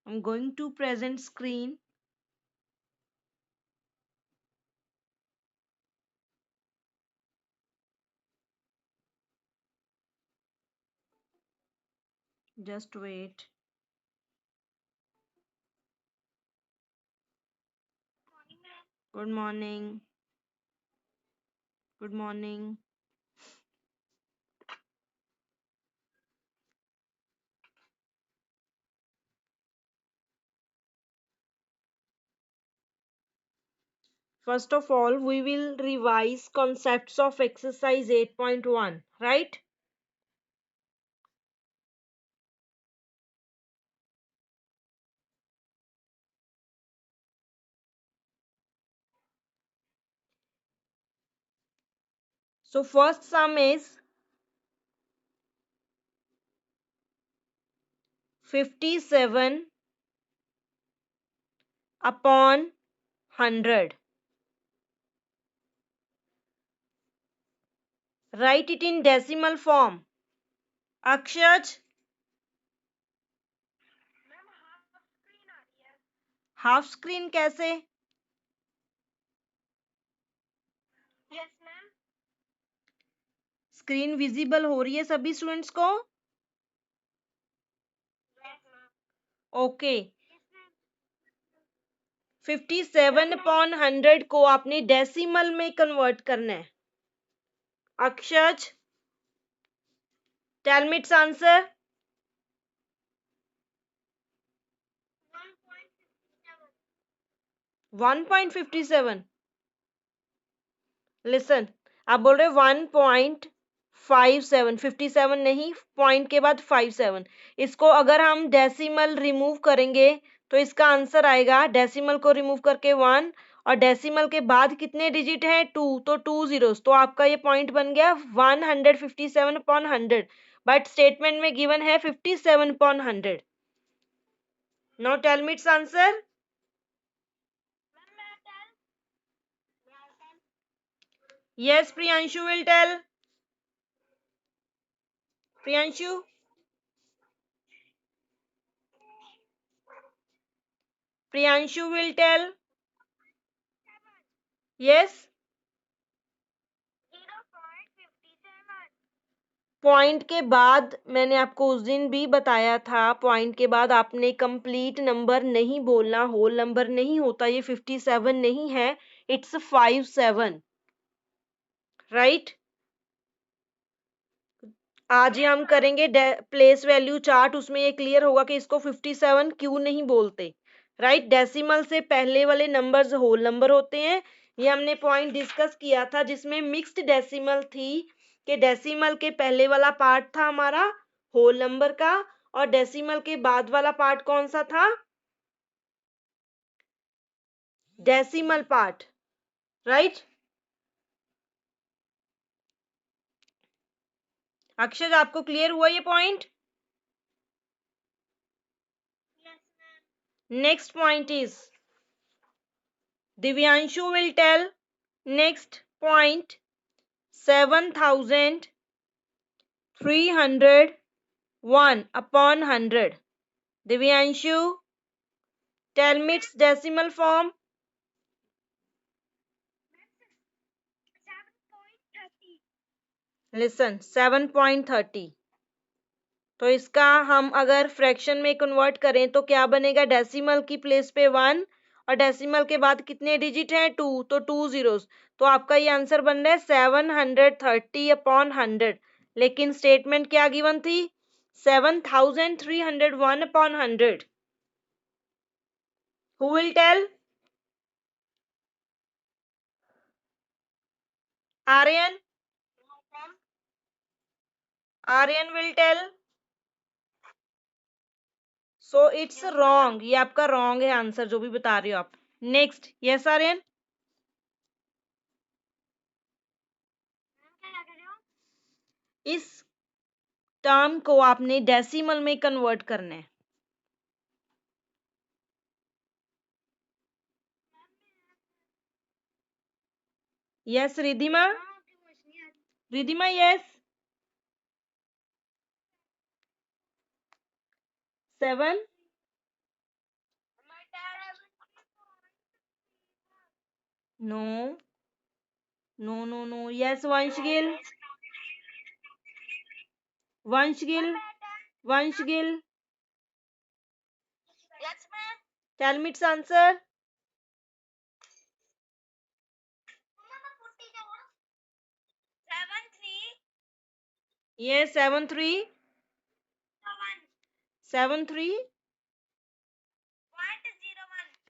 I'm going to present screen. Just wait. Good morning. Good morning. First of all, we will revise concepts of exercise 8.1, right? So first sum is 57 upon 100. Write it in decimal form. Akshaj, half screen कैसे? Screen visible हो रही है सभी students को? Okay. 57 upon 100 को आपने decimal में convert करना है। Akshaj, tell me its answer. 1.57। Listen, आप बोल रहे 1.57, 57 नहीं, पॉइंट के बाद 57। इसको अगर हम डेसिमल रिमूव करेंगे तो इसका आंसर आएगा, डेसिमल को रिमूव करके 1, और डेसिमल के बाद कितने डिजिट है? 2, तो 2 जीरोस, तो आपका ये पॉइंट बन गया 157 अपॉन 100, बट स्टेटमेंट में गिवन है 57 upon 100। Now tell me its answer. Yes, Priyanshu will tell. Priyanshu, Priyanshu will tell. Yes, point के बाद मैंने आपको उस दिन भी बताया था, पॉइंट के बाद आपने कंप्लीट नंबर नहीं बोलना, होल नंबर नहीं होता, ये 57 नहीं है, इट्स 57, राइट। आज ही हम करेंगे प्लेस वैल्यू चार्ट, उसमें ये क्लियर होगा कि इसको 57 क्यों नहीं बोलते, राइट। डेसिमल से पहले वाले नंबर्स होल नंबर होते हैं, ये हमने पॉइंट डिस्कस किया था जिसमें मिक्स्ड डेसिमल थी, कि डेसिमल के पहले वाला पार्ट था हमारा होल नंबर का, और डेसिमल के बाद वाला पार्ट कौन सा था? Decimal part, right. अक्षय, आपको क्लियर हुआ ये point? Next point is, Divyanshu will tell next point, 7301 upon 100. Divyanshu, tell me its decimal form. Listen, 7.30। तो इसका हम अगर फ्रैक्शन में कन्वर्ट करें तो क्या बनेगा? डेसिमल की प्लेस पे 1, और डेसिमल के बाद कितने डिजिट हैं? 2, तो 2 जीरोस, तो आपका ये आंसर बन रहा है 730 अपॉन 100। लेकिन स्टेटमेंट क्या गिवन थी? 7301 upon 100। Who will tell? Aryan, Aryan will tell. So it's wrong, ये आपका रॉन्ग है आंसर जो भी बता रहे हो आप। Next, yes Aryan. इस टर्म को आपने डेसिमल में कन्वर्ट करना है। Yes Ridhima, Ridhima yes. 7 no no no no. Yes Vansh Gill, Vansh Gill, Vansh Gill, tell me its answer. Yes 7 3 7 3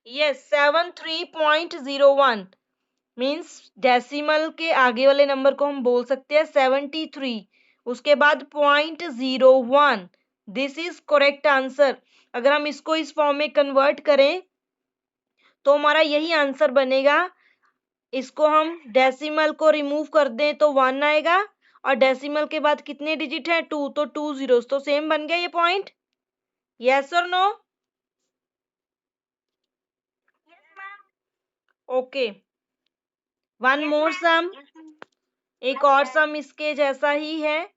yes 73.01 means decimal के आगे वाले नंबर को हम बोल सकते हैं 73, उसके बाद 0.01। This is correct answer. अगर हम इसको इस फॉर्म में कन्वर्ट करें तो हमारा यही आंसर बनेगा। इसको हम डेसिमल को रिमूव कर दें तो 1 आएगा, और डेसिमल के बाद कितने डिजिट है 2, तो 2 जीरोस, तो सेम बन गया ये पॉइंट। यस और no? Okay, one more sum, एक और सम इसके जैसा ही है।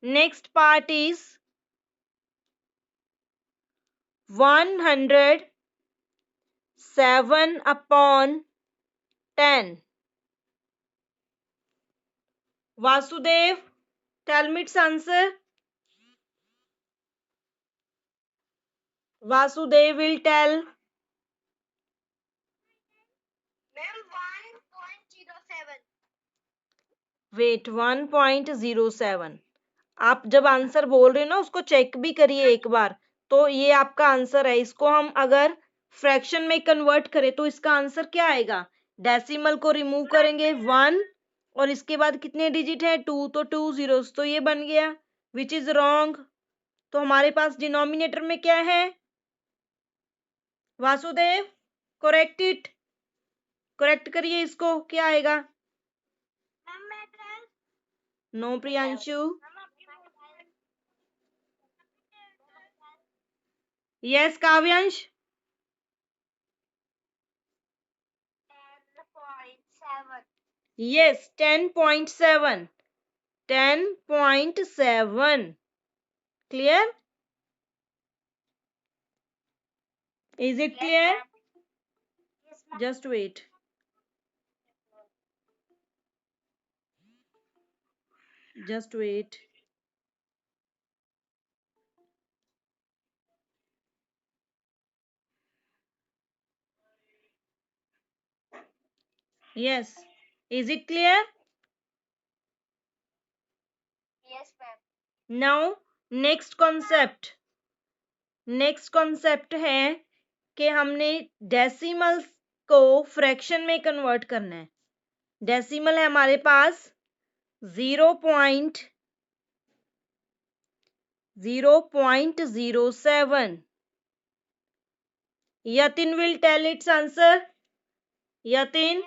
Next part is 107/10। Vasudev, tell me its answer. Vasudev will tell. Wait 1.07। आप जब आंसर बोल रहे हो ना उसको चेक भी करिए एक बार। तो ये आपका आंसर है। इसको हम अगर फ्रैक्शन में कन्वर्ट करें तो इसका आंसर क्या आएगा? डेसिमल को रिमूव करेंगे 1, और इसके बाद कितने डिजिट है 2, तो 2 जीरोस, तो ये बन गया, विच इज रॉन्ग। तो हमारे पास डिनोमिनेटर में क्या है? वासुदेव, करेक्ट इट, करेक्ट करिए इसको, क्या आएगा? No Priyanshu. Yes Kavyansh. Yes 10.7, 10.7। Clear? Is it clear? Just wait. Just wait. Yes. Is it clear? Yes, ma'am. Now, next concept. Next concept है कि हमने डेसिमल्स को फ्रैक्शन में कन्वर्ट करना है। डेसिमल है हमारे पास 0.07। Yatin will tell its answer. Yatin,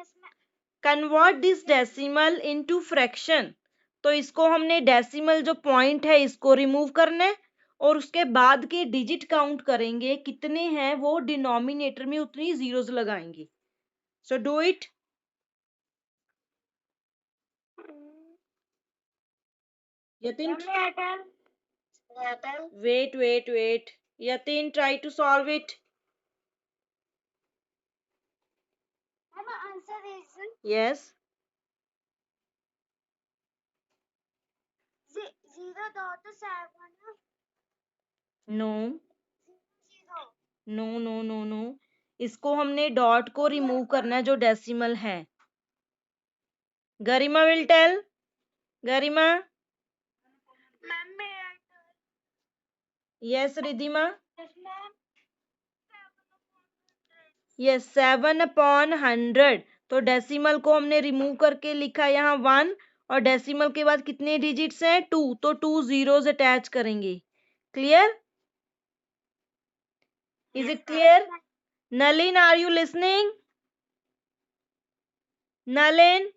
convert this decimal into fraction. तो इसको हमने डेसिमल जो पॉइंट है इसको रिमूव करना है, और उसके बाद के डिजिट काउंट करेंगे कितने हैं, वो डिनोमिनेटर में उतनी जीरोस लगाएंगे। So do it. Yatin, wait. Yatin, try to solve it. Answer is yes. 0.7. No. No. इसको हमने डॉट को रिमूव करना है जो डेसिमल है। Garima will tell. Garima. Yes Ridhima. Yes 7/100। तो डेसिमल को हमने रिमूव करके लिखा यहाँ 1, और डेसिमल के बाद कितने डिजिट्स हैं 2, तो 2 जीरोस अटैच करेंगे। Clear? Is it clear? Nalin, are you listening? Nalin?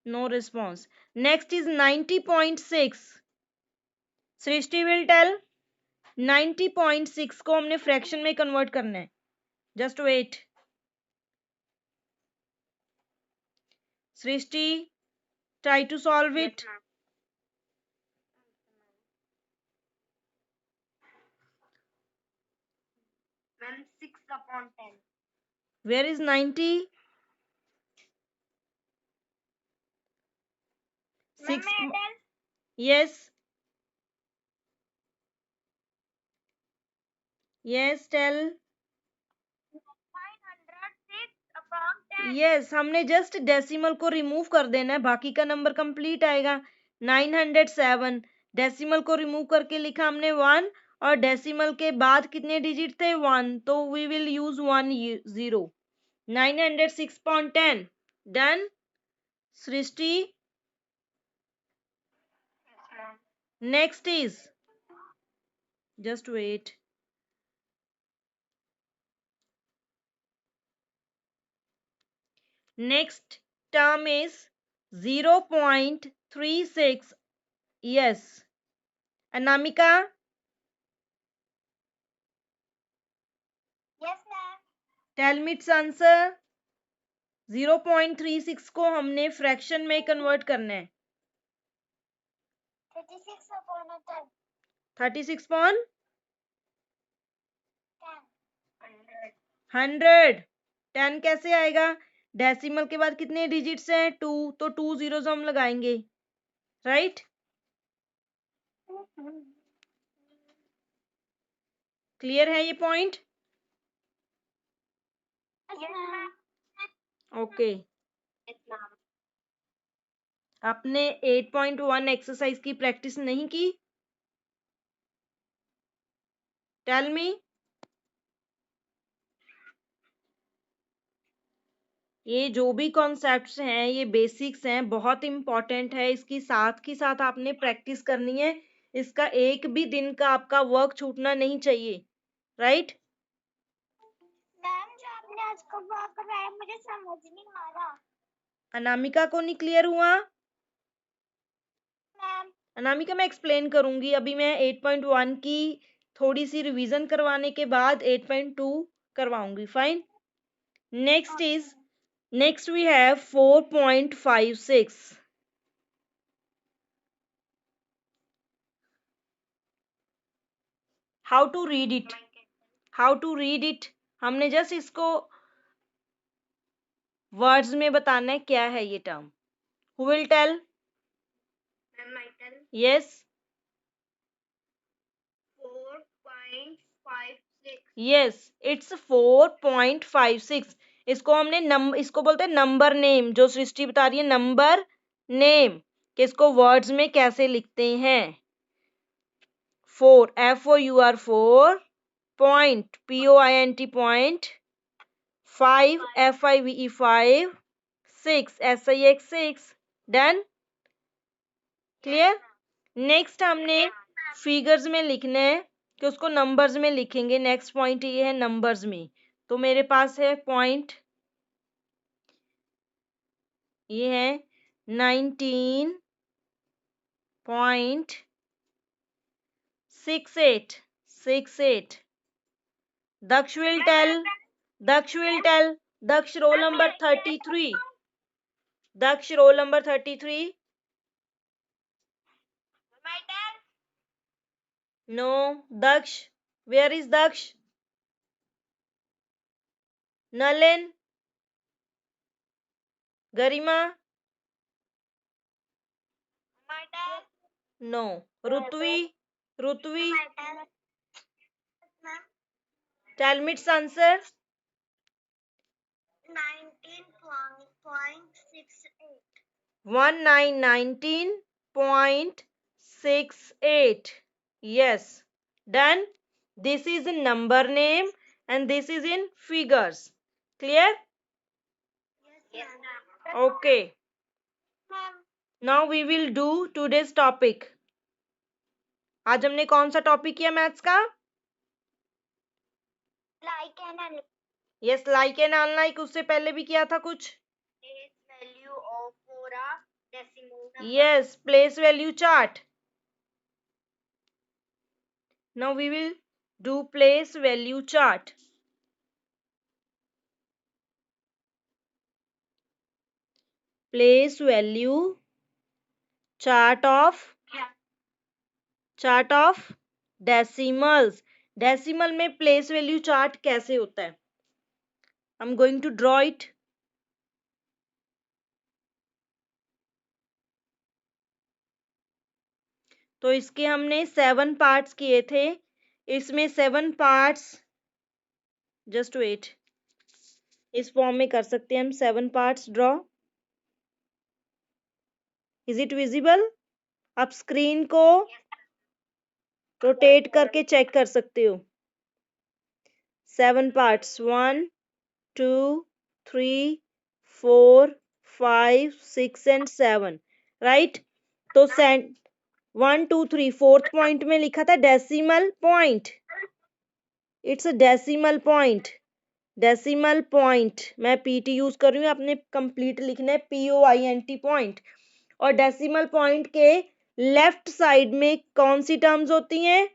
No response. Next is 90.6। Srishti will tell. 90.6 को हमने फ्रैक्शन में कन्वर्ट करना है। Just wait. Srishti, try to solve it. Where is 90? 6. Yes. Yes, tell. Yes हमने जस्ट डेसिमल को remove कर देना है, बाकी का नंबर कंप्लीट आएगा। 907 डेसिमल को रिमूव करके लिखा हमने 1 और डेसिमल के बाद कितने डिजिट थे 1, तो we will use 1 0। 906.10 done. Srishti next is just wait. Next term is 0.36. Yes. Anamika? Yes, ma'am. Tell me its answer. 0.36 को हमने फ्रैक्शन में कन्वर्ट करना है। 36/10. 100 10 कैसे आएगा? डेसिमल के बाद कितने डिजिट्स हैं 2, तो 2 zeros हम लगाएंगे, राइट? क्लियर है ये पॉइंट? ओके। आपने 8.1 एक्सरसाइज की प्रैक्टिस नहीं की? Tell me. ये जो भी कॉन्सेप्ट्स हैं ये बेसिक्स हैं, बहुत इंपॉर्टेंट है, इसकी साथ ही साथ आपने प्रैक्टिस करनी है। इसका एक भी दिन का आपका वर्क छूटना नहीं चाहिए, राइट? मैम जो आपने आज का वर्क कराया मुझे समझ नहीं आ रहा। अनामिका को नहीं क्लियर हुआ? मैम अनामिका मैं एक्सप्लेन करूंगी, अभी मैं 8.1 की थोड़ी सी रिवीजन करवाने के बाद 8.2 करवाऊंगी। Fine. Next we have 4.56। How to read it? हमने जस्ट इसको वर्ड्स में बताना है क्या है ये term. Who will tell? Yes. 4.56. Yes it's 4.56। इसको बोलते हैं नंबर नेम, जो सृष्टि बता रही है नंबर नेम कि इसको वर्ड्स में कैसे लिखते हैं। 4 FOUR 4, point POINT point, 5 FIVE 5, 6 SIX 6। Done. Clear? Next हमने फिगर्स में लिखना है कि उसको नंबर्स में लिखेंगे। नेक्स्ट पॉइंट ये है नंबर्स में, तो मेरे पास है पॉइंट, ये है 19.68। Daksh will tell. Daksh roll number 33। Daksh roll number 33। No Daksh, where is Daksh? Nalin, Garima, no. Ritvi, tell me its answer. 19.68। Yes, done. This is a number name and this is in figures. Clear? Okay. Now we will do today's topic. आज हमने कौन सा topic किया maths का? Yes, like and unlike. उससे पहले भी किया था कुछ। Yes, place value chart. Now we will do place value chart. Place value chart of decimals. Decimal में प्लेस वैल्यू चार्ट कैसे होता है? I am going to draw it. तो इसके हमने 7 पार्ट्स किए थे, इसमें 7 पार्ट्स, जस्ट वेट, इस फॉर्म में कर सकते हैं हम 7 parts draw. Is it visible? आप स्क्रीन को रोटेट करके चेक कर सकते हो। 7 पार्ट्स, 1 2 3 4 5 6 एंड 7, राइट। तो 1 2 3 फोर्थ पॉइंट में लिखा था decimal point, it's a decimal point. Decimal point, मैं पीटी यूज कर रही हूँ, आपने कंप्लीट लिखना है POINT पॉइंट। और डेसिमल पॉइंट के लेफ्ट साइड में कौन सी टर्म्स होती हैं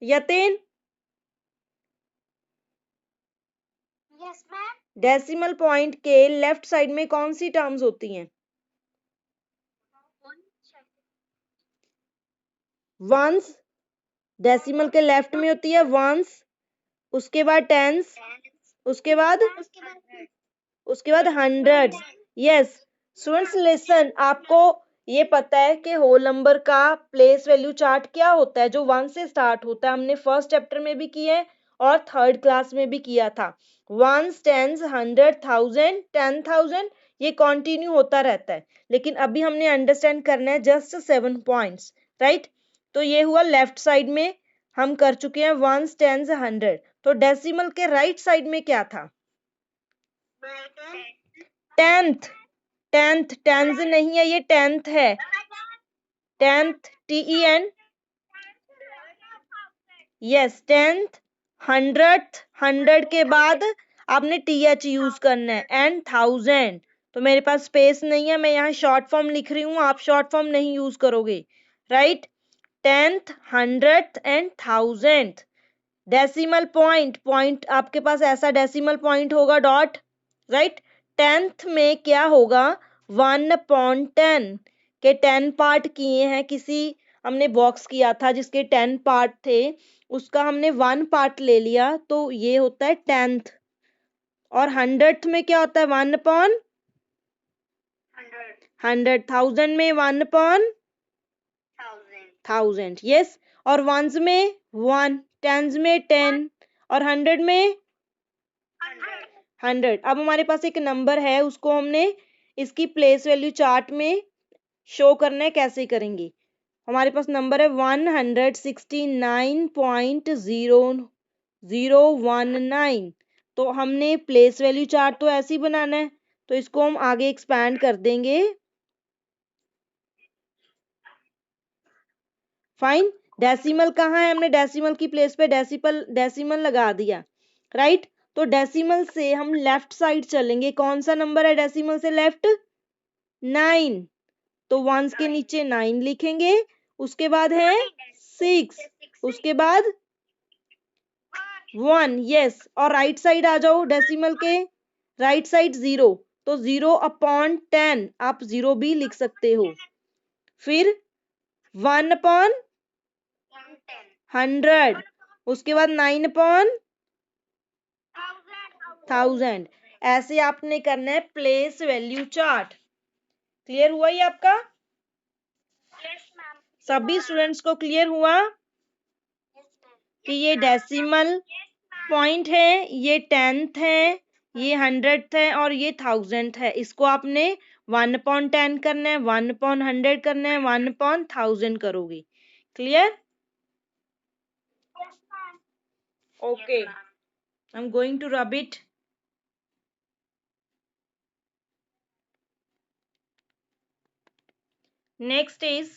Yatin? Yes ma'am. Decimal point के लेफ्ट साइड में कौन सी टर्म्स होती हैं? वंस, डेसिमल के लेफ्ट में होती है वंस, उसके बाद टेंस, उसके बाद हंड्रेड्स। यस स्टूडेंट्स लिसन, आपको ये पता है कि होल नंबर का प्लेस वैल्यू चार्ट क्या होता है, जो 1 से स्टार्ट होता है। हमने फर्स्ट चैप्टर में भी किया है और थर्ड क्लास में भी किया था। वंस, टेंस, 100, 1000, 10,000, ये कंटिन्यू होता रहता है। लेकिन अभी हमने अंडरस्टैंड करना है जस्ट 7 पॉइंट्स, राइट। तो ये हुआ लेफ्ट साइड में, हम कर चुके हैं वंस, टेंस, 100। तो डेसिमल के राइट साइड में क्या था? टेंथ। टेंथ नहीं है, ये टेंथ है। Tenth, TEN, yes tenth. 100th, 100 के बाद आपने TH यूज करना है, एंड 1000। तो मेरे पास स्पेस नहीं है, मैं यहाँ शॉर्ट फॉर्म लिख रही हूँ, आप शॉर्ट फॉर्म नहीं यूज करोगे, right. 10th, 100th and 1000th। Decimal point, point आपके पास ऐसा डेसिमल पॉइंट होगा डॉट, राइट। 10th में क्या होगा? 1/10 के 10 पार्ट किए हैं, किसी हमने बॉक्स किया था जिसके 10 पार्ट थे, उसका हमने 1 पार्ट ले लिया, तो ये होता है 10th। और 100th में क्या होता है? 1/100। 1000 में 1/1000, यस। और वंस में 1, टेंस में 10 और 100 में 100। अब हमारे पास एक नंबर है, उसको हमने इसकी प्लेस वैल्यू चार्ट में शो करना है। कैसे करेंगे? हमारे पास नंबर है 169.0019। तो हमने प्लेस वैल्यू चार्ट तो ऐसे ही बनाना है, तो इसको हम आगे एक्सपैंड कर देंगे। फाइन। डेसिमल कहाँ है? हमने डेसिमल की प्लेस पे डेसिमल लगा दिया, राइट। तो डेसिमल से हम लेफ्ट साइड चलेंगे, कौन सा नंबर है डेसिमल से लेफ्ट? 9। तो वंस के नीचे 9 लिखेंगे, उसके बाद है 6, उसके बाद 1, यस। और राइट साइड आ जाओ, डेसिमल के राइट साइड 0, तो 0/10 आप 0 भी लिख सकते हो। फिर 1/100, उसके बाद 9/1000। ऐसे आपने करना है प्लेस वैल्यू चार्ट। क्लियर हुआ ये आपका? सभी स्टूडेंट्स को क्लियर हुआ कि ये डेसिमल पॉइंट है, ये 10th है, ये 100th है और ये 1000th है। इसको आपने 1/10 करना है, 1/100 करना है, 1/1000 करोगे। Clear? Okay, I am going to rub it. Next is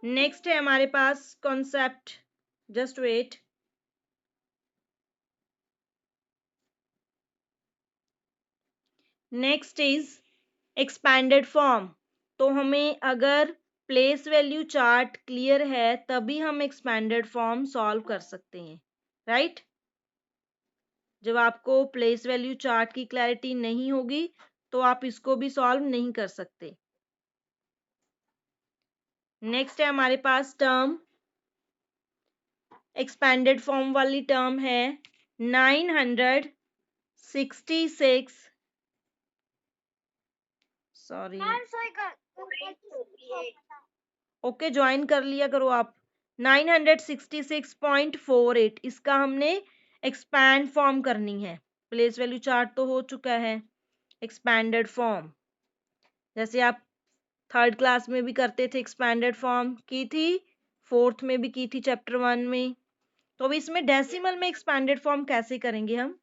next है हमारे पास concept, just wait. Next is expanded form. तो हमें अगर प्लेस वैल्यू चार्ट क्लियर है तभी हम एक्सपैंडेड फॉर्म सॉल्व कर सकते हैं, राइट। जब आपको प्लेस वैल्यू चार्ट की क्लैरिटी नहीं होगी तो आप इसको भी सॉल्व नहीं कर सकते। नेक्स्ट है हमारे पास टर्म, एक्सपेंडेड फॉर्म वाली टर्म है 966, सॉरी, ओके ज्वाइन कर लिया करो आप। 966.48 इसका हमने एक्सपैंड फॉर्म करनी है। प्लेस वैल्यू चार्ट तो हो चुका है। एक्सपैंडेड फॉर्म जैसे आप थर्ड क्लास में भी करते थे, एक्सपैंडेड फॉर्म की थी, फोर्थ में भी की थी चैप्टर 1 में। तो अब इसमें डेसिमल में एक्सपैंडेड फॉर्म कैसे करेंगे हम।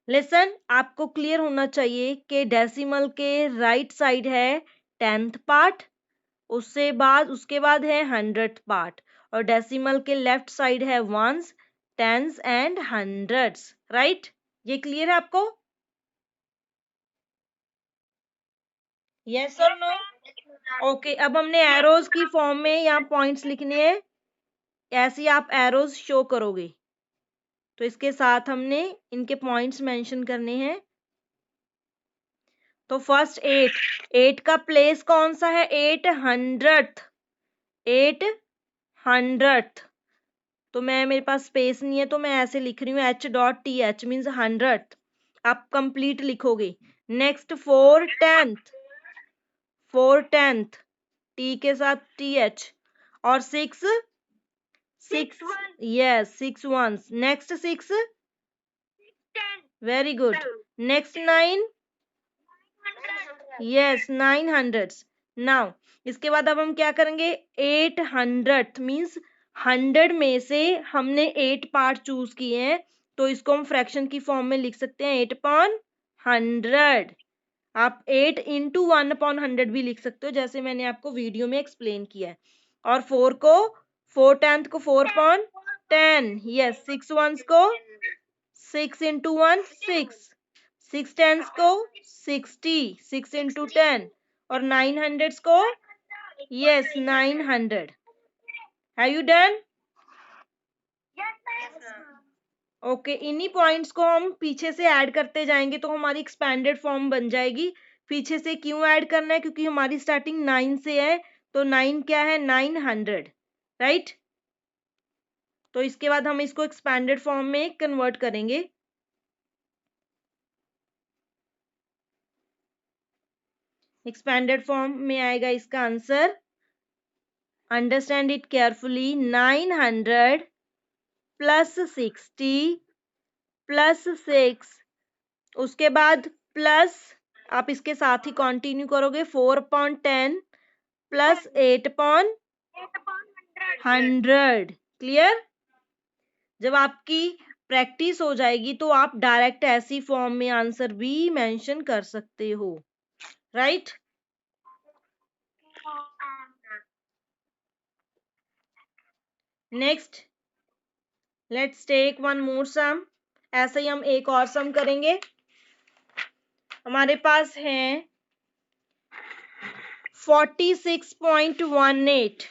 लेसन आपको क्लियर होना चाहिए कि डेसिमल के राइट साइड है 10th पार्ट, उसके बाद है 100th पार्ट, और डेसिमल के लेफ्ट साइड है ones, tens and hundreds. Right, ये क्लियर है आपको? यस और नो? ओके, अब हमने एरोज की फॉर्म में यहाँ पॉइंट्स लिखने हैं, ऐसे आप एरोज शो करोगे। तो इसके साथ हमने इनके पॉइंट्स मेंशन करने हैं। तो फर्स्ट 8 का प्लेस कौन सा है? 800th। तो मेरे पास स्पेस नहीं है तो मैं ऐसे लिख रही हूँ H.TH मीन्स 100th। आप कंप्लीट लिखोगे। नेक्स्ट 410th T के साथ TH, और 6 yes 6 ones। Next 6, very good. Next 9, yes 900। Now इसके बाद अब हम क्या करेंगे? 800th मीन्स 100 में से हमने 8 पार्ट चूज किए हैं, तो इसको हम फ्रैक्शन की फॉर्म में लिख सकते हैं 8/100। आप 8 इंटू 1/100 भी लिख सकते हो, जैसे मैंने आपको वीडियो में एक्सप्लेन किया है। और 4/10 को 4/10, यस 6 ones को 6 इंटू 1 6, 6 tens को 60, 6 इंटू 10, और 900 को yes 900। Have you done? Okay, इन्हीं पॉइंट्स को हम पीछे से ऐड करते जाएंगे तो हमारी एक्सपैंडेड फॉर्म बन जाएगी। पीछे से क्यों ऐड करना है? क्योंकि हमारी स्टार्टिंग 9 से है, तो 9 क्या है? 900, राइट। तो इसके बाद हम इसको एक्सपैंडेड फॉर्म में कन्वर्ट करेंगे। एक्सपैंडेड फॉर्म में आएगा इसका answer, understand it carefully, 900 plus 60 plus 6, उसके बाद प्लस, आप इसके साथ ही कंटिन्यू करोगे, 4/10 प्लस 8/100। क्लियर? जब आपकी प्रैक्टिस हो जाएगी तो आप डायरेक्ट ऐसी फॉर्म में आंसर भी मेंशन कर सकते हो, right? Next let's take one more sum. ऐसे ही हम एक और सम करेंगे। हमारे पास है 46.18।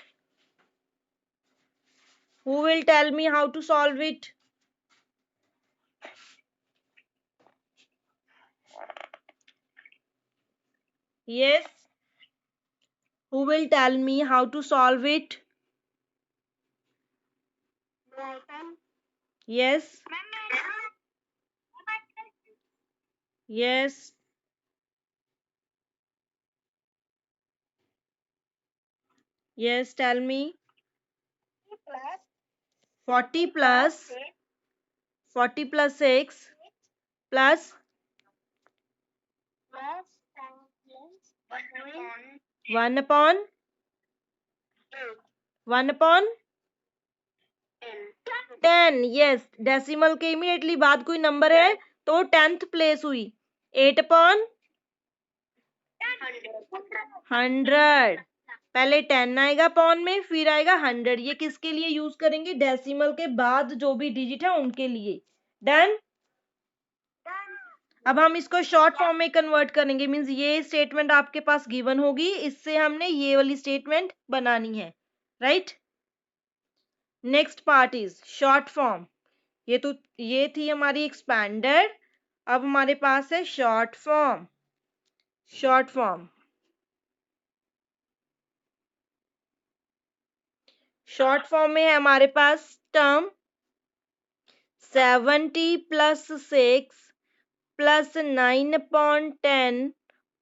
Who will tell me how to solve it? Yes. Who will tell me how to solve it? Yes. Yes. Yes, tell me. 40 plus 6 plus 1/10। Yes, decimal के immediately बाद कोई नंबर है तो 10th प्लेस हुई। 8/100, पहले 10 आएगा पॉन में, फिर आएगा 100। ये किसके लिए यूज करेंगे? डेसिमल के बाद जो भी डिजिट है उनके लिए। डन। अब हम इसको शॉर्ट फॉर्म में कन्वर्ट करेंगे, मींस ये स्टेटमेंट आपके पास गिवन होगी, इससे हमने ये वाली स्टेटमेंट बनानी है, right? Next part is short form. ये थी हमारी एक्सपैंडेड, अब हमारे पास है short form. Short form short form में है हमारे पास term 70 plus 6 plus 9/10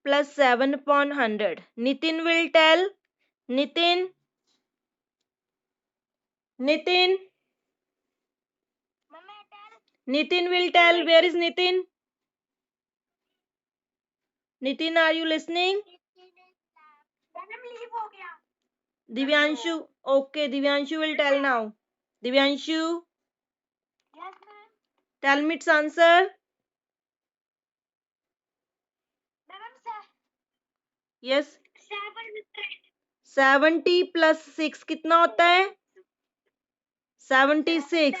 plus 7/100. Nitin will tell. Nitin. Nitin. Nitin will tell. Where is Nitin? Nitin, are you listening? Divyanshu. Okay, Divyanshu will tell now. Divyanshu. Yes, ma'am. Tell me its answer. Yes. 70 plus 6 कितना होता है? 76.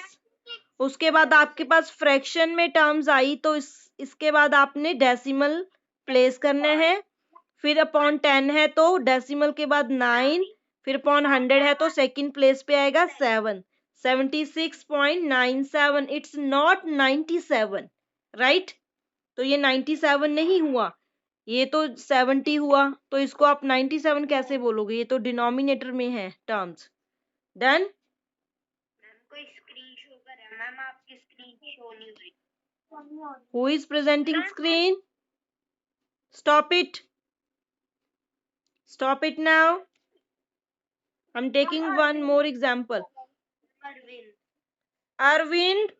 उसके बाद आपके पास fraction में terms आई तो इसके बाद आपने डेसिमल प्लेस करने हैं, फिर अपॉन 10 है तो डेसिमल के बाद 9, फिर अपॉन 100 है तो सेकंड प्लेस पे आएगा 7. 76.97. It's not 97, right? तो ये 97 नहीं हुआ, ये तो 70 हुआ, तो इसको आप 97 कैसे बोलोगे? ये तो डिनोमिनेटर में है टर्म्स. डन. मैम आपकी स्क्रीन शो नहीं हुई. Who is presenting screen? Stop it. Stop it now. I'm taking one more example. Arvind.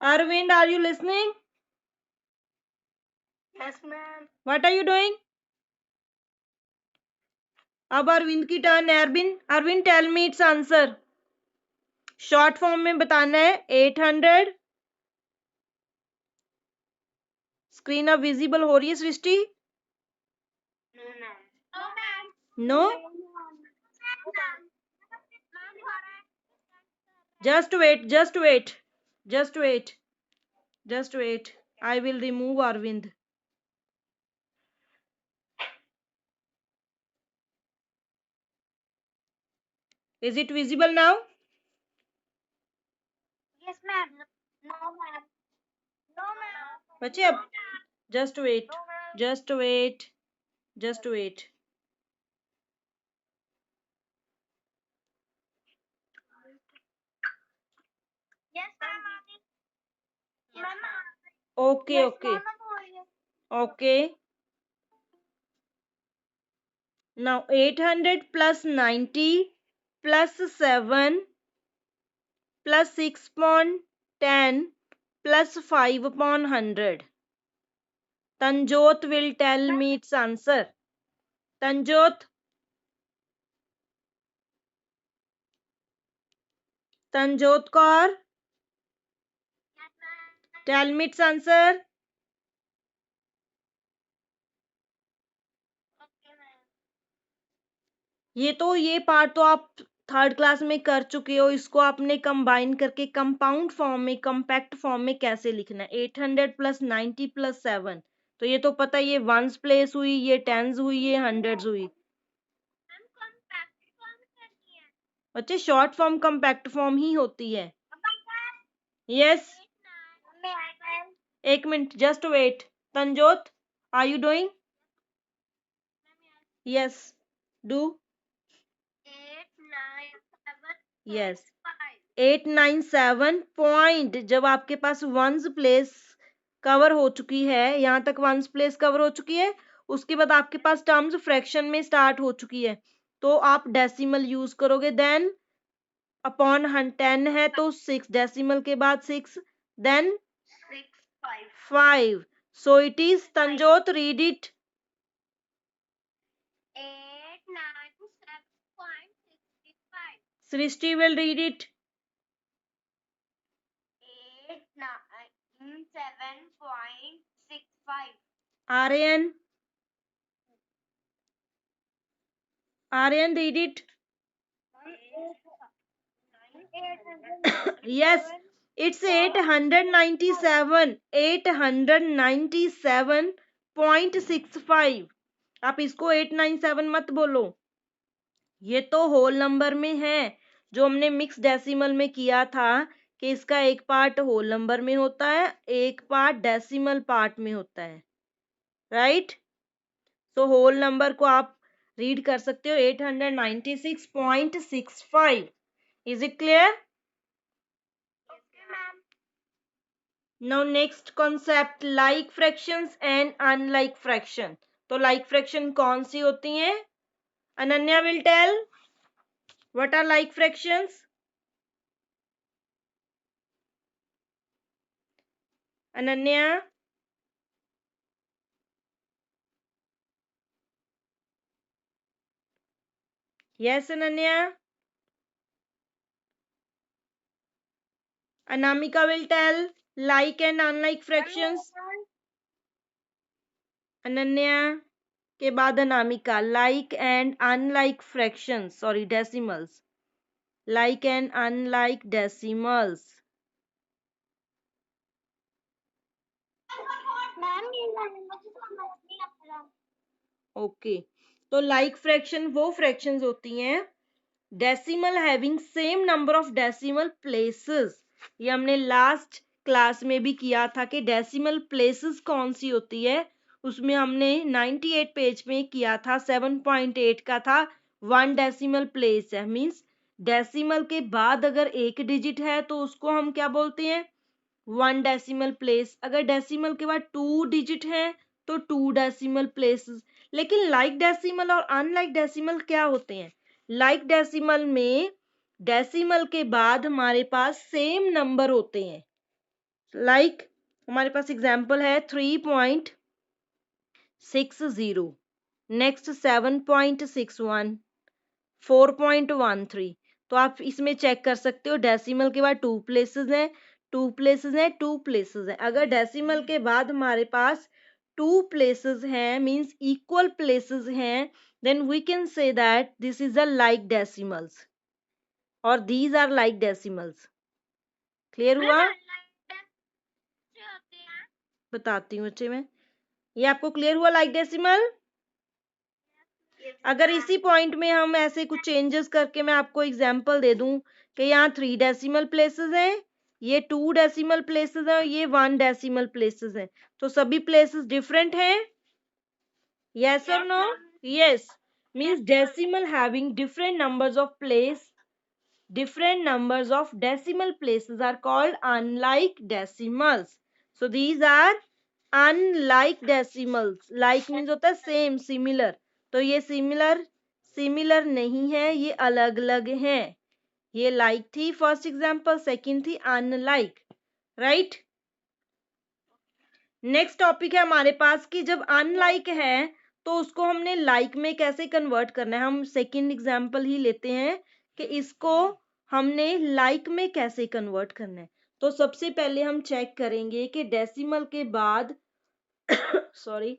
Arvind, are you listening? Yes, ma'am. What are you doing? अब अरविंद की turn है. Arvind tell me its answer. Short form में बताना है. 800. Screen अब visible हो रही है सृष्टि? No. Just wait. I will remove Arvind. Is it visible now? Yes, ma'am. No, ma'am. No, ma'am. बच्चे अब just wait. Yes, ma'am. Mama. Okay, Yes, okay. mama बोल रही है. Okay. Now 800 plus 90 plus 7 plus 6/10 plus 5/100. Tanjot will tell me its answer. Tanjot. Tanjot Kaur. Tell me its answer. ये part तो आप third class में कर चुके हो. इसको आपने कंबाइन करके कंपाउंड फॉर्म में, कम्पैक्ट फॉर्म में कैसे लिखना है. 800 प्लस 90 प्लस 7, तो ये तो पता, ये वंस प्लेस हुई, ये टेंस हुई, ये हंड्रेड्स हुई. बच्चे शॉर्ट फॉर्म कम्पैक्ट फॉर्म ही होती है. यस. एक मिनट, just wait. Tanjot, are you doing? Yes, do. Yes. 897 point. जब आपके पास वंस प्लेस कवर हो चुकी है, यहाँ तक वंस प्लेस कवर हो चुकी है, उसके बाद आपके पास टर्म्स फ्रैक्शन में स्टार्ट हो चुकी है, तो आप डेसिमल यूज करोगे. देन अपॉन 10 है तो 6, डेसिमल के बाद 6, then 5. So it is. Tanjot, read it. 897.65. Srishti will read it. 897.65. Aryan, read it. Yes, it's 897.65. आप इसको 897 मत बोलो, ये तो होल नंबर में है. जो हमने मिक्स डेसिमल में किया था कि इसका एक पार्ट होल नंबर में होता है, एक पार्ट डेसिमल पार्ट में होता है, राइट? तो होल नंबर को आप रीड कर सकते हो 896.65. Is it clear? Now next concept, like fractions and unlike fraction. तो लाइक फ्रैक्शन कौन सी होती हैं? Ananya will tell what are like fractions. Ananya. Yes Ananya. Anamika will tell like and unlike fractions. Ananya के बाद Anamika, like and unlike fractions, sorry decimals, like and unlike decimals. Ma'am ये मुझे समझ नहीं आ रहा. ओके, तो लाइक फ्रैक्शन वो फ्रैक्शंस होती हैं decimal having same number of decimal places. ये हमने लास्ट क्लास में भी किया था कि डेसिमल प्लेसेस कौन सी होती है. उसमें हमने 98 पेज में किया था, 7.8 का था. 1 डेसिमल प्लेस है, मींस डेसिमल के बाद अगर एक डिजिट है तो उसको हम क्या बोलते हैं? 1 डेसिमल प्लेस. अगर डेसिमल के बाद 2 डिजिट है तो 2 डेसिमल प्लेसेस. लेकिन लाइक डेसिमल और अनलाइक डेसिमल क्या होते हैं? लाइक डेसिमल में डेसिमल के बाद हमारे पास सेम नंबर होते हैं. लाइक हमारे पास एग्जांपल है 3.60, नेक्स्ट 7.61, 4.13. तो आप इसमें चेक कर सकते हो डेसिमल के बाद 2 प्लेसेस हैं, 2 प्लेसेस हैं, 2 प्लेसेस हैं. अगर डेसिमल के बाद हमारे पास 2 प्लेसेस हैं, मींस इक्वल प्लेसेस हैं, then we can say that this is a like decimals or these are like decimals. Clear हुआ? बताती हूँ बच्चे में. ये आपको क्लियर हुआ लाइक डेसिमल? अगर इसी पॉइंट में हम ऐसे कुछ चेंजेस करके मैं आपको एग्जांपल दे दूं कि यहाँ 3 डेसिमल प्लेसेस हैं, ये 2 डेसिमल प्लेसेस हैं, ये 1 डेसिमल प्लेसेस हैं, तो सभी प्लेसेस डिफरेंट हैं. यस और no? Yes, means decimal having different numbers of place, different numbers of decimal places are called unlike decimals. So these are unlike decimals. Like means होता है same, similar. तो ये similar नहीं है, ये अलग अलग हैं. ये like थी फर्स्ट एग्जाम्पल, सेकंड थी unlike. राइट? नेक्स्ट टॉपिक है हमारे पास कि जब अनलाइक है तो उसको हमने लाइक में कैसे कन्वर्ट करना है. हम सेकंड एग्जाम्पल ही लेते हैं कि इसको हमने लाइक में कैसे कन्वर्ट करना है. तो सबसे पहले हम चेक करेंगे कि डेसिमल के बाद सॉरी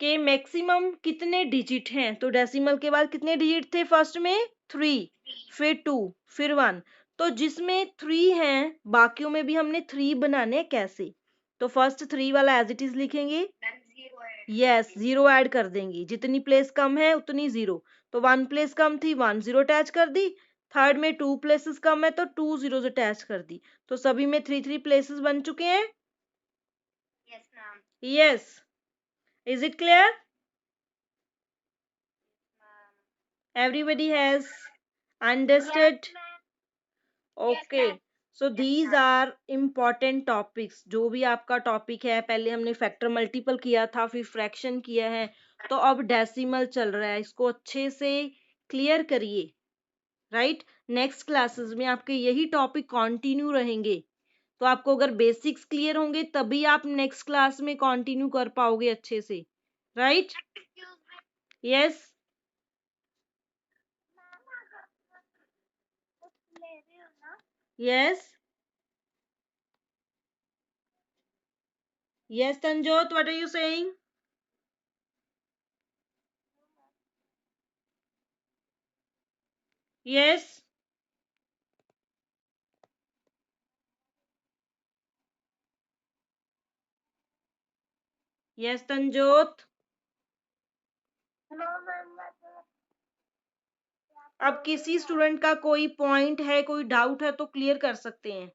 के मैक्सिमम कितने डिजिट हैं. तो डेसिमल के बाद कितने डिजिट थे? फर्स्ट में 3, फिर 2, फिर 1. तो जिसमें 3 हैं बाकियों में भी हमने 3 बनाने हैं. कैसे? तो फर्स्ट 3 वाला एज इट इज लिखेंगे. यस, 0 ऐड कर देंगे, जितनी प्लेस कम है उतनी 0. तो 1 प्लेस कम थी, 1 0 अटैच कर दी. थर्ड में 2 प्लेसेस कम है तो 2 जीरोस अटैच कर दी. तो सभी में 3 प्लेसेस बन चुके हैं. Yes ma'am. Yes, is it clear? Everybody has understood? Okay, so these are important topics. जो भी आपका टॉपिक है, पहले हमने फैक्टर मल्टीपल किया था, फिर फ्रैक्शन किया है, तो अब डेसिमल चल रहा है. इसको अच्छे से क्लियर करिए. राइट? नेक्स्ट क्लासेस में आपके यही टॉपिक कंटिन्यू रहेंगे. तो आपको अगर बेसिक्स क्लियर होंगे तभी आप नेक्स्ट क्लास में कंटिन्यू कर पाओगे अच्छे से. Right? Yes. Yes. Yes, Tanjot, what are you saying? Yes. Yes, Tanjot. अब किसी स्टूडेंट का कोई पॉइंट है, कोई डाउट है तो क्लियर कर सकते हैं.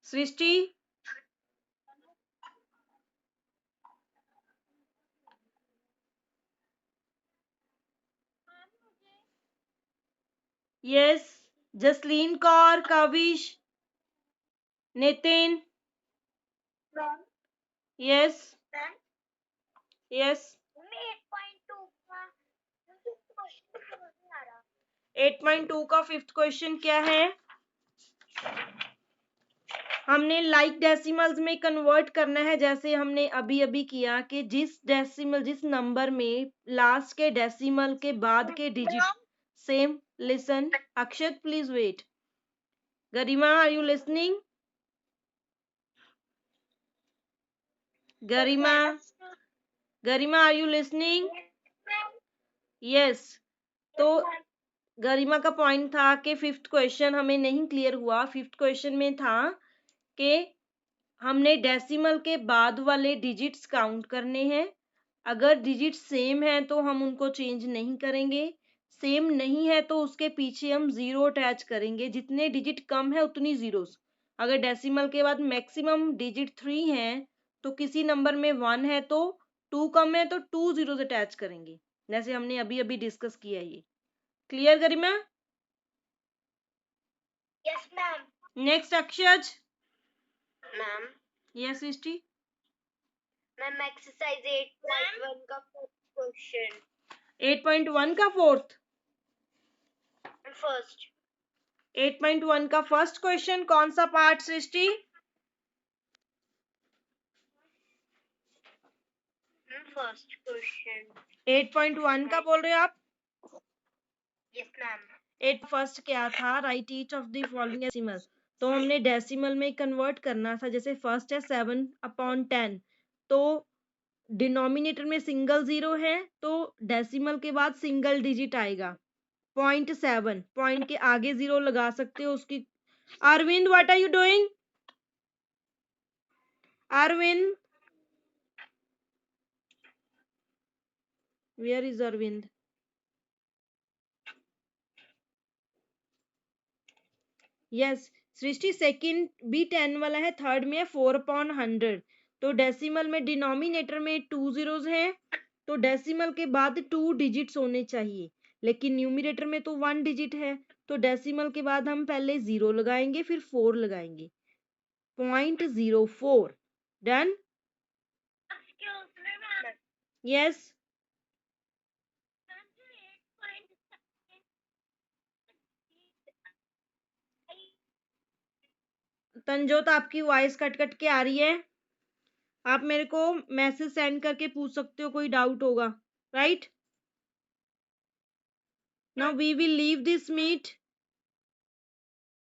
Srishti. Yes, Jasleen Kaur, Kavish, Nitin, ma'am yes ma'am yes. मैं 8.2 का क्वेश्चन समझ नहीं आ रहा। 8.2 का फिफ्थ क्वेश्चन क्या है? हमने लाइक डेसिमल्स में कन्वर्ट करना है, जैसे हमने अभी अभी किया कि जिस नंबर में लास्ट के डेसिमल के बाद के digit same. Listen, Akshat please wait. Garima, are you listening? Garima, Garima, are you listening? Yes. तो गरिमा का पॉइंट था कि फिफ्थ क्वेश्चन हमें नहीं क्लियर हुआ। फिफ्थ क्वेश्चन में था कि हमने डेसिमल के बाद वाले डिजिट्स काउंट करने हैं। अगर डिजिट सेम है तो हम उनको चेंज नहीं करेंगे, सेम नहीं है तो उसके पीछे हम जीरो अटैच करेंगे। जितने डिजिट कम है उतनी जीरोस। अगर डेसिमल के बाद मैक्सिमम डिजिट 3 है तो किसी नंबर में 1 है तो 2 कम है तो 2 जीरोस अटैच करेंगे, जैसे हमने अभी अभी डिस्कस किया। ये clear Garima? Yes ma'am. Next Akshaj. Ma'am yes Srishti. Ma'am exercise 8.1 का क्वेश्चन 8.1 का फोर्थ। फर्स्ट 8.1 का फर्स्ट क्वेश्चन कौन सा पार्ट सृष्टि? फर्स्ट क्वेश्चन 8.1 का बोल रहे हो आप? Yes ma'am. 8 फर्स्ट क्या था? Right each of the following decimal. तो हमने डेसिमल में कन्वर्ट करना था। जैसे फर्स्ट है 7/10, तो डिनोमिनेटर में सिंगल जीरो है तो डेसिमल के बाद सिंगल डिजिट आएगा 0.7। पॉइंट के आगे जीरो लगा सकते हो उसकी। Arvind, what are you doing? Arvind, where is Arvind? Yes Srishti, second भी 10 वाला है, थर्ड में है 4/100। तो डेसिमल में डिनोमिनेटर में 2 जीरोस हैं तो डेसिमल के बाद 2 डिजिट्स होने चाहिए, लेकिन न्यूमिनेटर में तो 1 डिजिट है। तो डेसिमल के बाद हम पहले 0 लगाएंगे फिर 4 लगाएंगे। 0.04। डन? यस। तंजोत, आपकी वॉइस कट कट के आ रही है। आप मेरे को मैसेज सेंड करके पूछ सकते हो, कोई डाउट होगा। Right? Now we will leave this meet.